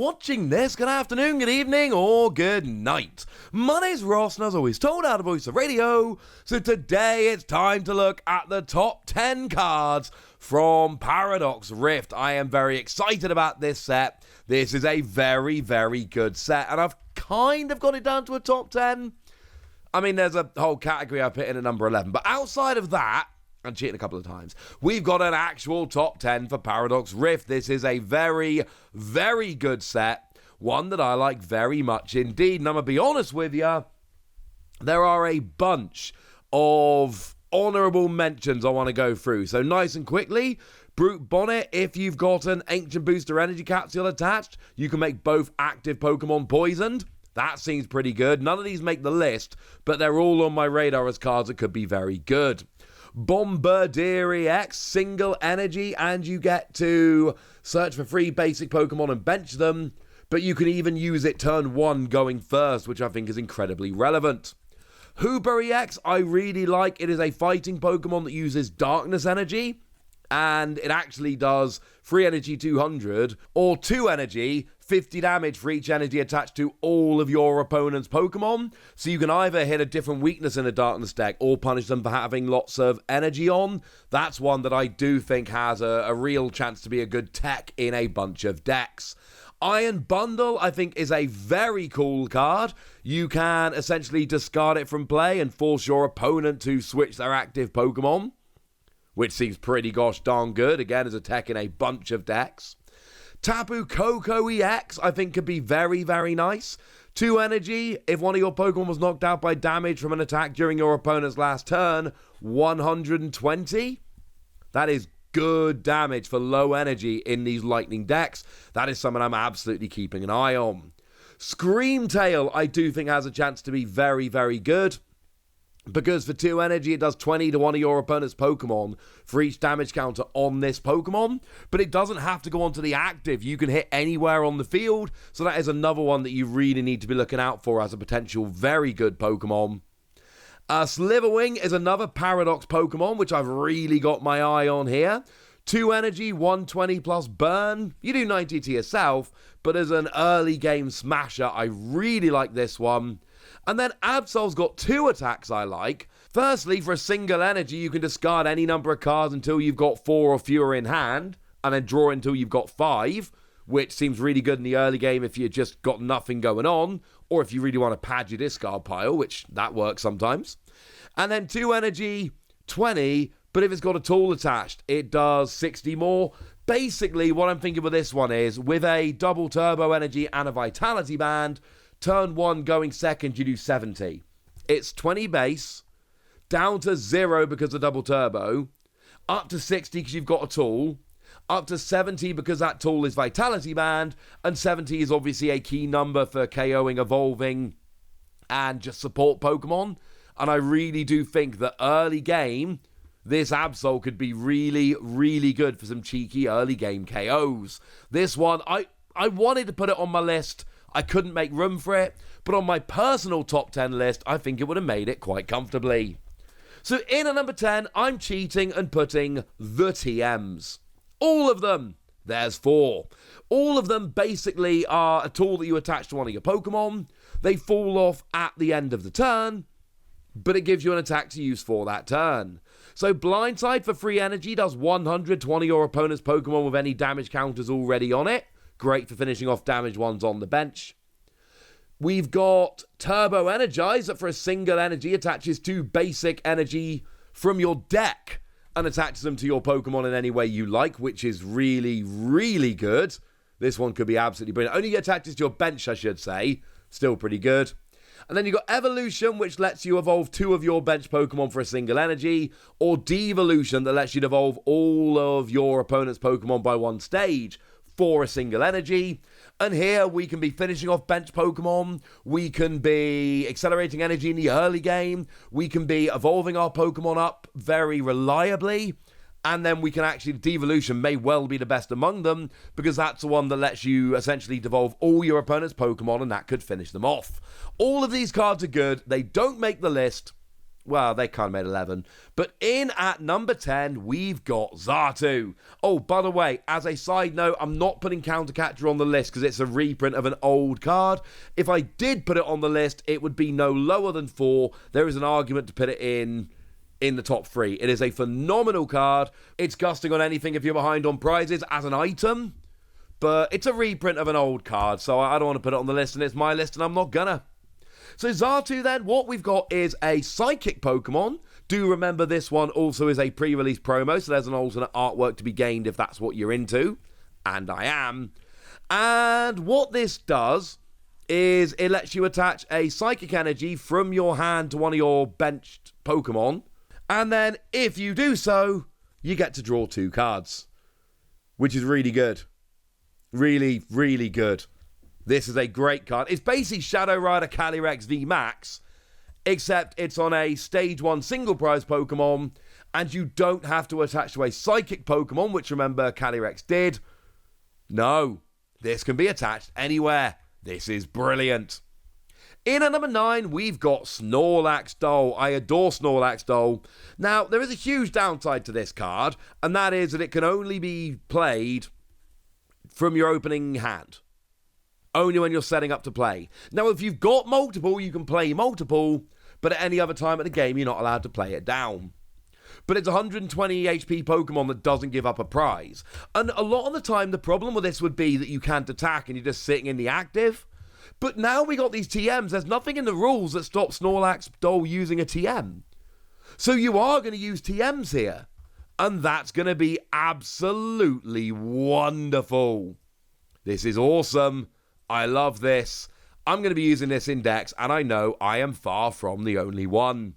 watching this, good afternoon, good evening, or good night. My name's Ross, and as always, told out of voice of radio. So today it's time to look at the top 10 cards from Paradox Rift. I am very excited about this set. This is a very, very good set, and I've kind of got it down to a top 10. I mean, there's a whole category I put in at number 11, but outside of that, and cheating a couple of times, we've got an actual top 10 for Paradox Rift. This is a very, very good set, one that I like very much indeed. And I'm going to be honest with you, there are a bunch of honourable mentions I want to go through. So nice and quickly, Brute Bonnet, if you've got an Ancient Booster Energy Capsule attached, you can make both active Pokemon poisoned. That seems pretty good. None of these make the list, but they're all on my radar as cards that could be very good. Bombardier EX, single energy, and you get to search for free basic Pokemon and bench them, but you can even use it turn 1 going first, which I think is incredibly relevant. Hooper EX, I really like. It is a fighting Pokemon that uses darkness energy, and it actually does 3 energy 200, or 2 energy 50 damage for each energy attached to all of your opponent's Pokemon. So you can either hit a different weakness in a darkness deck or punish them for having lots of energy on. That's one that I do think has a real chance to be a good tech in a bunch of decks. Iron Bundle, I think, is a very cool card. You can essentially discard it from play and force your opponent to switch their active Pokemon, which seems pretty gosh darn good, again, as a tech in a bunch of decks. Tapu Koko EX, I think, could be very, very nice. 2 energy, if one of your Pokemon was knocked out by damage from an attack during your opponent's last turn, 120. That is good damage for low energy in these lightning decks. That is something I'm absolutely keeping an eye on. Screamtail, I do think, has a chance to be very, very good, because for 2 energy, it does 20 to one of your opponent's Pokemon for each damage counter on this Pokemon. But it doesn't have to go onto the active. You can hit anywhere on the field. So that is another one that you really need to be looking out for as a potential very good Pokemon. Sliverwing is another Paradox Pokemon, which I've really got my eye on here. 2 energy, 120 plus burn. You do 90 to yourself, but as an early game smasher, I really like this one. And then Absol's got 2 attacks I like. Firstly, for a single energy, you can discard any number of cards until you've got 4 or fewer in hand, and then draw until you've got 5, which seems really good in the early game if you've just got nothing going on, or if you really want to pad your discard pile, which that works sometimes. And then 2 energy, 20, but if it's got a tool attached, it does 60 more. Basically, what I'm thinking with this one is, with a double turbo energy and a vitality band, turn 1 going second, you do 70. It's 20 base, down to 0 because of double turbo, up to 60 because you've got a tool, up to 70 because that tool is vitality band, and 70 is obviously a key number for KOing, evolving, and just support Pokemon. And I really do think that early game, this Absol could be really, really good for some cheeky early game KOs. This one, I wanted to put it on my list. I couldn't make room for it, but on my personal top 10 list, I think it would have made it quite comfortably. So in at number 10, I'm cheating and putting the TMs. All of them. There's 4. All of them basically are a tool that you attach to one of your Pokemon. They fall off at the end of the turn, but it gives you an attack to use for that turn. So Blindside for free energy does 100 to one of your opponent's Pokemon with any damage counters already on it. Great for finishing off damaged ones on the bench. We've got Turbo Energize that for a single energy attaches 2 basic energy from your deck and attaches them to your Pokemon in any way you like, which is really, really good. This one could be absolutely brilliant. Only attaches to your bench, I should say. Still pretty good. And then you've got Evolution, which lets you evolve 2 of your bench Pokemon for a single energy, or Devolution that lets you evolve all of your opponent's Pokemon by 1 stage for a single energy. And here we can be finishing off bench Pokemon, we can be accelerating energy in the early game, we can be evolving our Pokemon up very reliably, and then we can actually, Devolution may well be the best among them, because that's the one that lets you essentially devolve all your opponent's Pokemon, and that could finish them off. All of these cards are good, they don't make the list, Well, they kind of made 11. But in at number 10, we've got Xatu. Oh, by the way, as a side note, I'm not putting Countercatcher on the list because it's a reprint of an old card. If I did put it on the list, it would be no lower than 4. There is an argument to put it in the top 3. It is a phenomenal card. It's gusting on anything if you're behind on prizes as an item. But it's a reprint of an old card, so I don't want to put it on the list, and it's my list, and I'm not gonna. So Xatu then, what we've got is a Psychic Pokemon. Do remember this one also is a pre-release promo, so there's an alternate artwork to be gained if that's what you're into. And I am. And what this does is it lets you attach a Psychic Energy from your hand to one of your benched Pokemon. And then if you do so, you get to draw 2 cards. Which is really good. Really, really good. This is a great card. It's basically Shadow Rider Calyrex V Max, except it's on a Stage 1 single prize Pokemon, and you don't have to attach to a Psychic Pokemon, which remember Calyrex did. No, this can be attached anywhere. This is brilliant. In at number 9, we've got Snorlax Doll. I adore Snorlax Doll. Now, there is a huge downside to this card, and that is that it can only be played from your opening hand. Only when you're setting up to play. Now, if you've got multiple, you can play multiple, but at any other time of the game, you're not allowed to play it down. But it's 120 HP Pokemon that doesn't give up a prize. And a lot of the time, the problem with this would be that you can't attack and you're just sitting in the active. But now we got these TMs, there's nothing in the rules that stops Snorlax Doll using a TM. So you are going to use TMs here. And that's going to be absolutely wonderful. This is awesome. I love this. I'm going to be using this in decks, and I know I am far from the only one.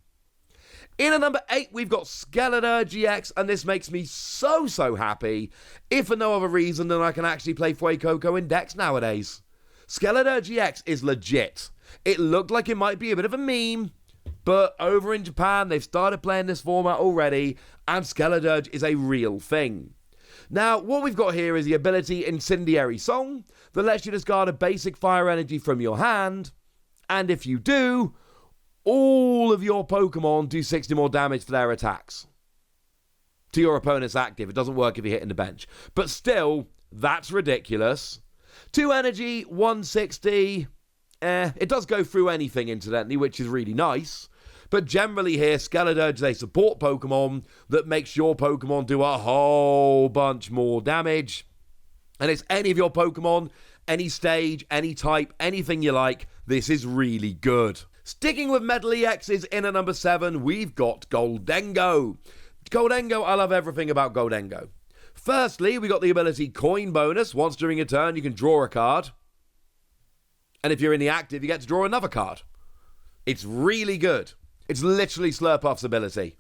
In at number 8, we've got Skeletor GX, and this makes me so happy, if for no other reason than I can actually play Fuecoco in decks nowadays. Skeletor GX is legit. It looked like it might be a bit of a meme, but over in Japan, they've started playing this format already, and Skeletor is a real thing. Now, what we've got here is the ability Incendiary Song that lets you discard a basic fire energy from your hand, and if you do, all of your Pokemon do 60 more damage for their attacks. To your opponent's active. It doesn't work if you're hitting the bench. But still, that's ridiculous. 2 energy, 160. It does go through anything, incidentally, which is really nice. But generally here, Skeletor is a support Pokemon that makes your Pokemon do a whole bunch more damage. And it's any of your Pokemon, any stage, any type, anything you like. This is really good. Sticking with Metal EXs in at number 7, we've got Goldengo. Goldengo, I love everything about Goldengo. Firstly, we got the ability Coin Bonus. Once during a turn, you can draw a card. And if you're in the active, you get to draw another card. It's really good. It's literally Slurpuff's ability.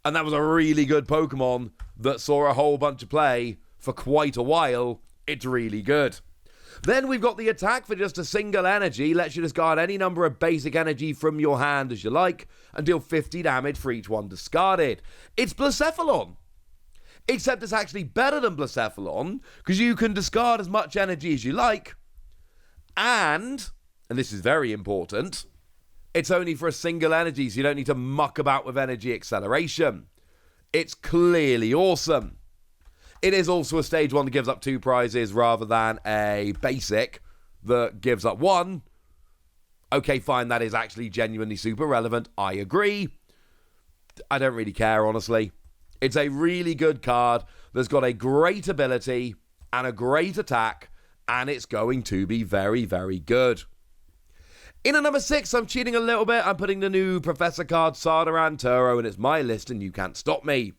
And that was a really good Pokemon that saw a whole bunch of play for quite a while. It's really good. Then we've got the attack for just a single energy. Lets you discard any number of basic energy from your hand as you like and deal 50 damage for each one discarded. It's Blacephalon. Except it's actually better than Blacephalon because you can discard as much energy as you like. And this is very important, it's only for a single energy, so you don't need to muck about with energy acceleration. It's clearly awesome. It is also a stage 1 that gives up 2 prizes rather than a basic that gives up 1. Okay, fine, that is actually genuinely super relevant. I agree. I don't really care, honestly. It's a really good card that's got a great ability and a great attack, and it's going to be very, very good. In at number 6, I'm cheating a little bit. I'm putting the new Professor card, Sardaran Turo, and it's my list, and you can't stop me.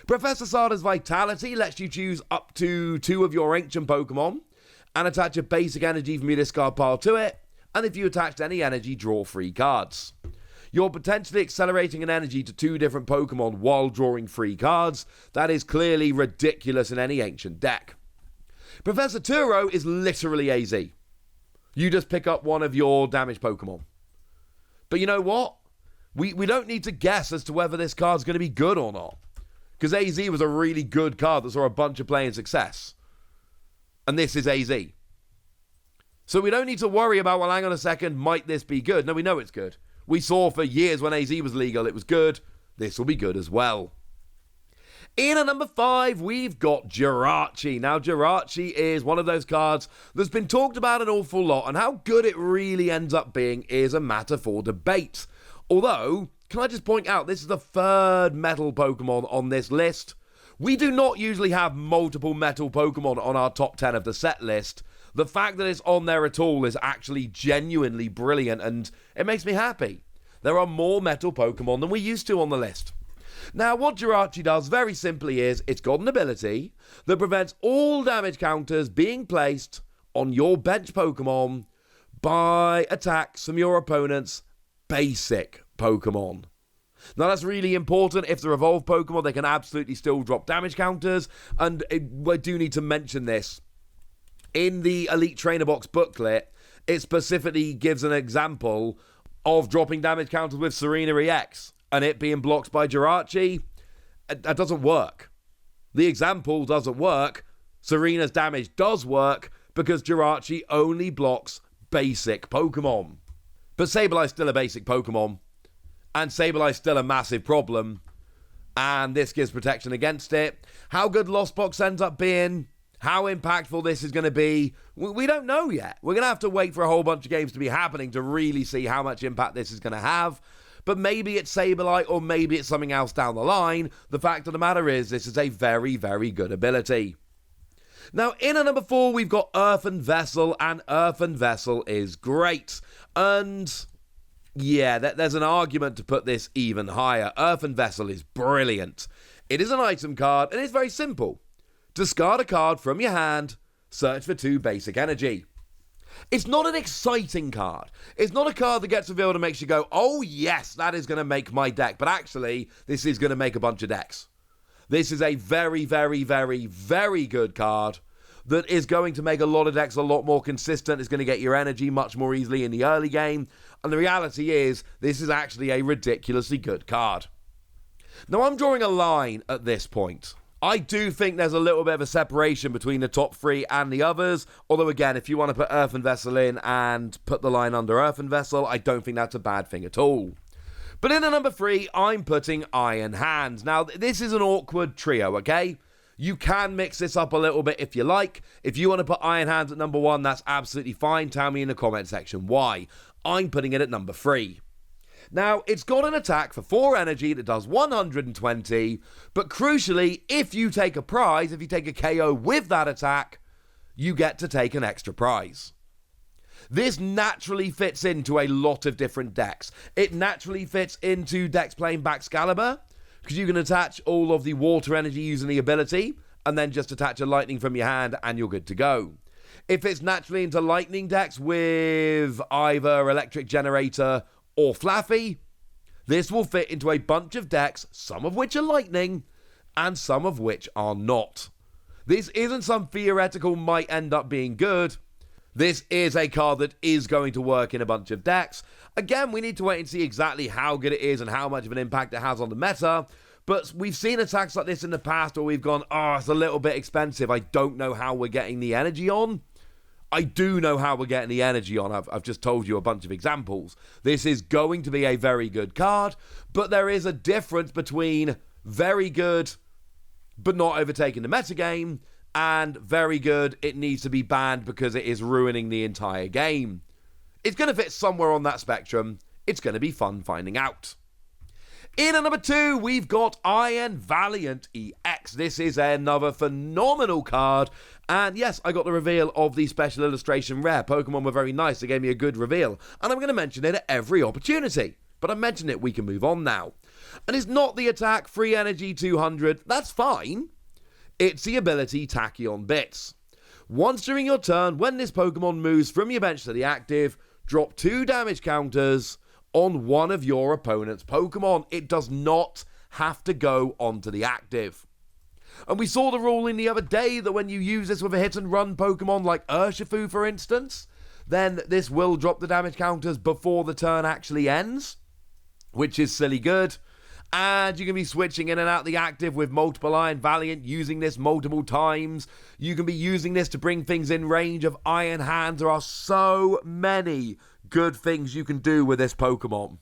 Professor Sarda's Vitality lets you choose up to 2 of your ancient Pokemon and attach a basic energy from your discard pile to it, and if you attached any energy, draw 3 cards. You're potentially accelerating an energy to 2 different Pokemon while drawing 3 cards. That is clearly ridiculous in any ancient deck. Professor Turo is literally AZ. You just pick up one of your damaged Pokemon. But you know what? We don't need to guess as to whether this card's going to be good or not. Because AZ was a really good card that saw a bunch of play and success. And this is AZ. So we don't need to worry about, well, hang on a second, might this be good? No, we know it's good. We saw for years when AZ was legal, it was good. This will be good as well. In at number 5, we've got Jirachi. Now, Jirachi is one of those cards that's been talked about an awful lot, and how good it really ends up being is a matter for debate. Although, can I just point out, this is the 3rd metal Pokemon on this list. We do not usually have multiple metal Pokemon on our top 10 of the set list. The fact that it's on there at all is actually genuinely brilliant, and it makes me happy. There are more metal Pokemon than we used to on the list. Now, what Jirachi does very simply is, it's got an ability that prevents all damage counters being placed on your bench Pokemon by attacks from your opponent's basic Pokemon. Now, that's really important. If they're evolved Pokemon, they can absolutely still drop damage counters, and I do need to mention this. In the Elite Trainer Box booklet, it specifically gives an example of dropping damage counters with Serena EX, and it being blocked by Jirachi. That doesn't work. The example doesn't work. Serena's damage does work because Jirachi only blocks basic Pokemon. But Sablei's still a basic Pokemon, and Sablei's still a massive problem, and this gives protection against it. How good Lost Box ends up being, how impactful this is going to be, we don't know yet. We're going to have to wait for a whole bunch of games to be happening to really see how much impact this is going to have. But maybe it's Sableye, or maybe it's something else down the line. The fact of the matter is, this is a very, very good ability. Now, in at number 4, we've got Earthen Vessel, and Earthen Vessel is great. And yeah, there's an argument to put this even higher. Earthen Vessel is brilliant. It is an item card, and it's very simple. Discard a card from your hand, search for 2 basic energy. It's not an exciting card. It's not a card that gets revealed and makes you go, oh yes, that is going to make my deck. But actually, this is going to make a bunch of decks. This is a very, very, very, very good card that is going to make a lot of decks a lot more consistent. It's going to get your energy much more easily in the early game. And the reality is, this is actually a ridiculously good card. Now, I'm drawing a line at this point. I do think there's a little bit of a separation between the top 3 and the others. Although, again, if you want to put Earthen Vessel in and put the line under Earthen Vessel, I don't think that's a bad thing at all. But in at number 3, I'm putting Iron Hands. Now, this is an awkward trio, okay? You can mix this up a little bit if you like. If you want to put Iron Hands at number 1, that's absolutely fine. Tell me in the comment section why. I'm putting it at number 3. Now, it's got an attack for 4 energy that does 120, but crucially, if you take a prize, if you take a KO with that attack, you get to take an extra prize. This naturally fits into a lot of different decks. It naturally fits into decks playing Baxcalibur, because you can attach all of the water energy using the ability, and then just attach a lightning from your hand, and you're good to go. It fits naturally into lightning decks with either Electric Generator or Flaffy. This will fit into a bunch of decks, some of which are lightning, and some of which are not. This isn't some theoretical might end up being good. This is a card that is going to work in a bunch of decks. Again, we need to wait and see exactly how good it is and how much of an impact it has on the meta. But we've seen attacks like this in the past where we've gone, oh, it's a little bit expensive. I don't know how we're getting the energy on. I do know how we're getting the energy on. I've just told you a bunch of examples. This is going to be a very good card, but there is a difference between very good but not overtaking the metagame and very good, it needs to be banned because it is ruining the entire game. It's going to fit somewhere on that spectrum. It's going to be fun finding out. In at number 2, we've got Iron Valiant EX. This is another phenomenal card. And yes, I got the reveal of the special illustration rare. Pokemon were very nice. They gave me a good reveal. And I'm going to mention it at every opportunity. But I mentioned it, we can move on now. And it's not the attack, free energy 200. That's fine. It's the ability Tachyon Bits. Once during your turn, when this Pokemon moves from your bench to the active, drop 2 damage counters on one of your opponent's Pokemon. It does not have to go onto the active. And we saw the ruling the other day that when you use this with a hit and run Pokemon like Urshifu, for instance, then this will drop the damage counters before the turn actually ends, which is silly good. And you can be switching in and out the active with multiple Iron Valiant, using this multiple times. You can be using this to bring things in range of Iron Hands. There are so many good things you can do with this Pokemon.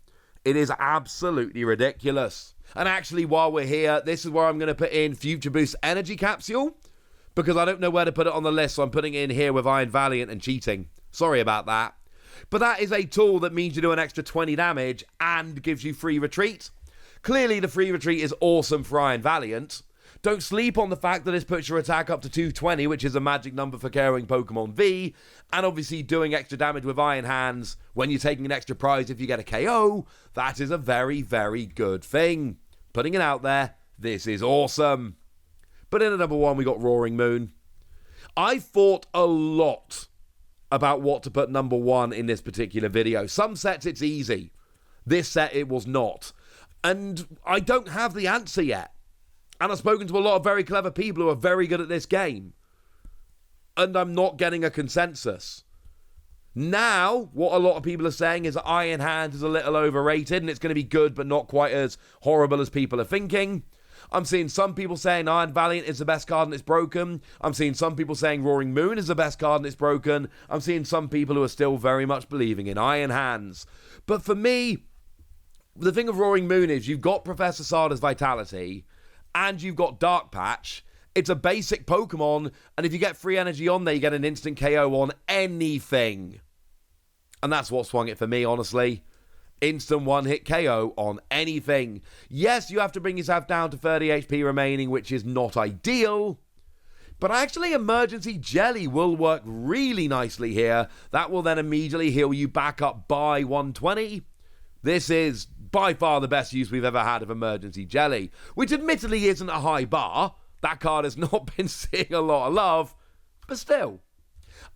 It is absolutely ridiculous. And actually, while we're here, this is where I'm going to put in Future Boost Energy Capsule, because I don't know where to put it on the list, so I'm putting it in here with Iron Valiant and cheating. Sorry about that. But that is a tool that means you do an extra 20 damage and gives you free retreat. Clearly, the free retreat is awesome for Iron Valiant. Don't sleep on the fact that this puts your attack up to 220, which is a magic number for KOing Pokemon V, and obviously doing extra damage with Iron Hands when you're taking an extra prize if you get a KO. That is a very, very good thing. Putting it out there, this is awesome. But in at number 1, we got Roaring Moon. I thought a lot about what to put number 1 in this particular video. Some sets it's easy. This set it was not. And I don't have the answer yet. And I've spoken to a lot of very clever people who are very good at this game. And I'm not getting a consensus. Now, what a lot of people are saying is that Iron Hands is a little overrated and it's going to be good but not quite as horrible as people are thinking. I'm seeing some people saying Iron Valiant is the best card and it's broken. I'm seeing some people saying Roaring Moon is the best card and it's broken. I'm seeing some people who are still very much believing in Iron Hands. But for me, the thing of Roaring Moon is you've got Professor Sada's Vitality and you've got Dark Patch. It's a basic Pokemon, and if you get free energy on there, you get an instant KO on anything. And that's what swung it for me, honestly. Instant one-hit KO on anything. Yes, you have to bring yourself down to 30 HP remaining, which is not ideal. But actually, Emergency Jelly will work really nicely here. That will then immediately heal you back up by 120. This is by far the best use we've ever had of Emergency Jelly, which admittedly isn't a high bar. That card has not been seeing a lot of love, but still.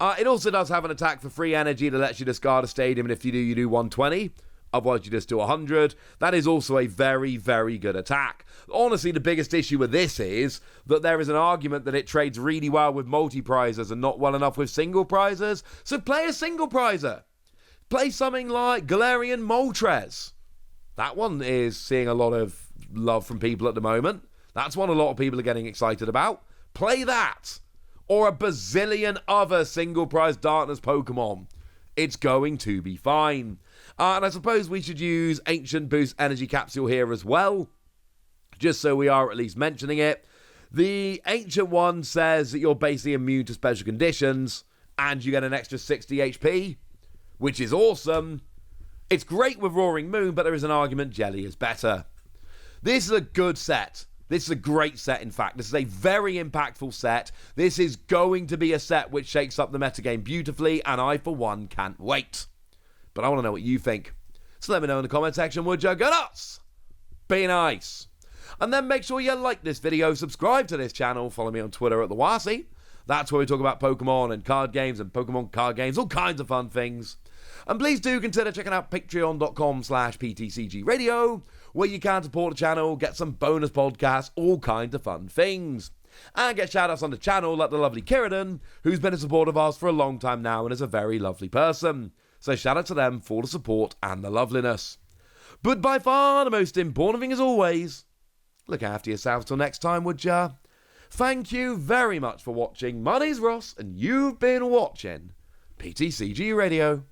It also does have an attack for free energy that lets you discard a stadium, and if you do, you do 120. Otherwise, you just do 100. That is also a very, very good attack. Honestly, the biggest issue with this is that there is an argument that it trades really well with multi-prizers and not well enough with single prizers. So play a single prizer. Play something like Galarian Moltres. That one is seeing a lot of love from people at the moment. That's one a lot of people are getting excited about. Play that. Or a bazillion other single prize Darkness Pokemon. It's going to be fine. And I suppose we should use Ancient Boost Energy Capsule here as well. Just so we are at least mentioning it. The Ancient one says that you're basically immune to special conditions. And you get an extra 60 HP. Which is awesome. It's great with Roaring Moon, but there is an argument Jelly is better. This is a good set. This is a great set, in fact. This is a very impactful set. This is going to be a set which shakes up the metagame beautifully, and I, for one, can't wait. But I want to know what you think. So let me know in the comment section, would you? Go nuts! Be nice. And then make sure you like this video, subscribe to this channel, follow me on Twitter at TheWasi. That's where we talk about Pokemon and card games and Pokemon card games, all kinds of fun things. And please do consider checking out patreon.com/PTCG Radio, where you can support the channel, get some bonus podcasts, all kinds of fun things. And get shout-outs on the channel like the lovely Kiridan, who's been a supporter of ours for a long time now and is a very lovely person. So shout out to them for the support and the loveliness. But by far the most important thing as always, look after yourselves till next time, would ya? Thank you very much for watching. My name's Ross, and you've been watching PTCG Radio.